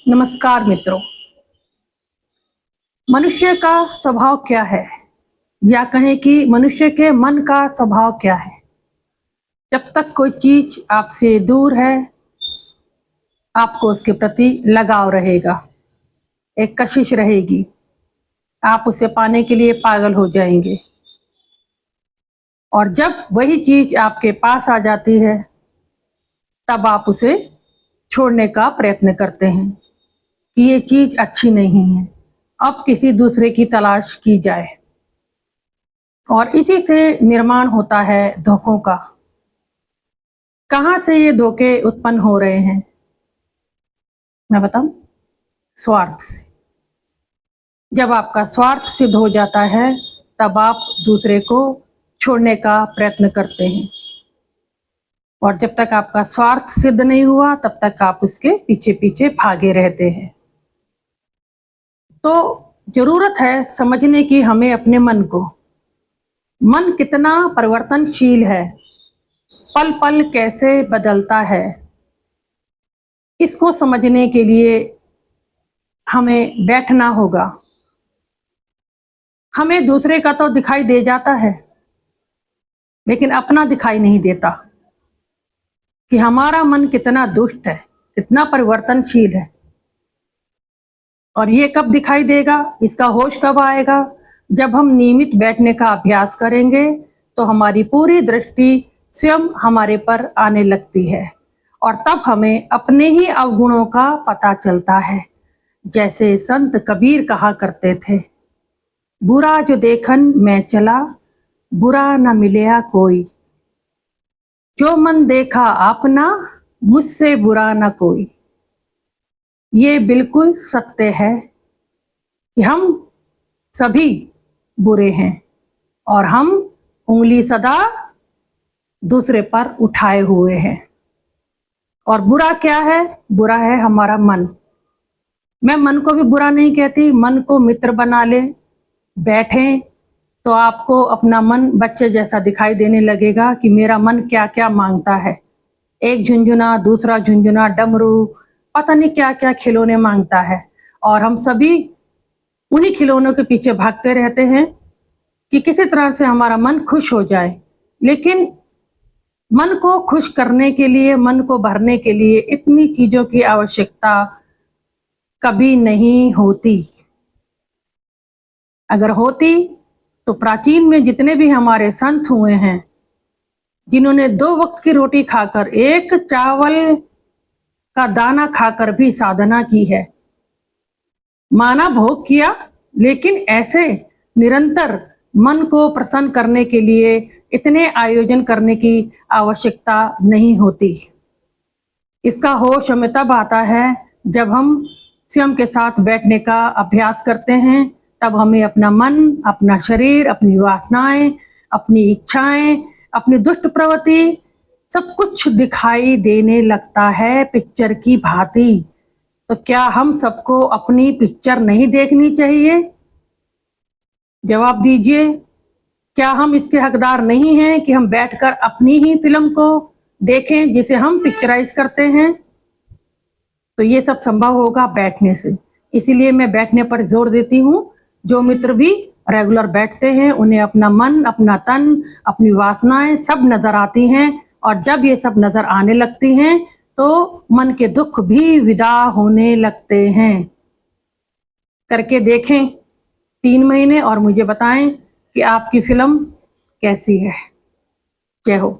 नमस्कार मित्रों। मनुष्य का स्वभाव क्या है, या कहें कि मनुष्य के मन का स्वभाव क्या है। जब तक कोई चीज आपसे दूर है, आपको उसके प्रति लगाव रहेगा, एक कशिश रहेगी, आप उसे पाने के लिए पागल हो जाएंगे। और जब वही चीज आपके पास आ जाती है, तब आप उसे छोड़ने का प्रयत्न करते हैं कि ये चीज अच्छी नहीं है, अब किसी दूसरे की तलाश की जाए। और इसी से निर्माण होता है धोखों का। कहाँ से ये धोखे उत्पन्न हो रहे हैं, मैं बताऊं? स्वार्थ से। जब आपका स्वार्थ सिद्ध हो जाता है, तब आप दूसरे को छोड़ने का प्रयत्न करते हैं। और जब तक आपका स्वार्थ सिद्ध नहीं हुआ, तब तक आप उसके पीछे पीछे भागे रहते हैं। तो जरूरत है समझने की हमें अपने मन को। मन कितना परिवर्तनशील है, पल पल कैसे बदलता है, इसको समझने के लिए हमें बैठना होगा। हमें दूसरे का तो दिखाई दे जाता है, लेकिन अपना दिखाई नहीं देता कि हमारा मन कितना दुष्ट है, कितना परिवर्तनशील है। और ये कब दिखाई देगा, इसका होश कब आएगा? जब हम नियमित बैठने का अभ्यास करेंगे, तो हमारी पूरी दृष्टि स्वयं हमारे पर आने लगती है, और तब हमें अपने ही अवगुणों का पता चलता है। जैसे संत कबीर कहा करते थे, बुरा जो देखन मैं चला, बुरा न मिलया कोई। जो मन देखा आपना, मुझसे बुरा न कोई। ये बिल्कुल सत्य है कि हम सभी बुरे हैं, और हम उंगली सदा दूसरे पर उठाए हुए हैं। और बुरा क्या है? बुरा है हमारा मन। मैं मन को भी बुरा नहीं कहती, मन को मित्र बना ले, बैठें तो आपको अपना मन बच्चे जैसा दिखाई देने लगेगा कि मेरा मन क्या क्या मांगता है। एक झुंझुना, दूसरा झुंझुना, डमरू, पता नहीं क्या क्या खिलौने मांगता है। और हम सभी उन्हीं खिलौनों के पीछे भागते रहते हैं कि किसी तरह से हमारा मन खुश हो जाए। लेकिन मन को खुश करने के लिए, मन को भरने के लिए इतनी चीजों की आवश्यकता कभी नहीं होती। अगर होती तो प्राचीन में जितने भी हमारे संत हुए हैं, जिन्होंने 2 वक्त की रोटी खाकर, एक चावल का दाना खाकर भी साधना की है, माना भोग किया, लेकिन ऐसे निरंतर मन को प्रसन्न करने के लिए इतने आयोजन करने की आवश्यकता नहीं होती। इसका होश हमें तब आता है जब हम स्वयं के साथ बैठने का अभ्यास करते हैं। तब हमें अपना मन, अपना शरीर, अपनी वासनाएं, अपनी इच्छाएं, अपनी दुष्ट प्रवृत्ति सब कुछ दिखाई देने लगता है पिक्चर की भांति। तो क्या हम सबको अपनी पिक्चर नहीं देखनी चाहिए? जवाब दीजिए। क्या हम इसके हकदार नहीं हैं कि हम बैठकर अपनी ही फिल्म को देखें जिसे हम पिक्चराइज करते हैं? तो ये सब संभव होगा बैठने से। इसीलिए मैं बैठने पर जोर देती हूँ। जो मित्र भी रेगुलर बैठते हैं, उन्हें अपना मन, अपना तन, अपनी वासनाएं सब नजर आती हैं। और जब ये सब नजर आने लगती हैं, तो मन के दुख भी विदा होने लगते हैं। करके देखें 3 महीने, और मुझे बताएं कि आपकी फिल्म कैसी है। जय हो।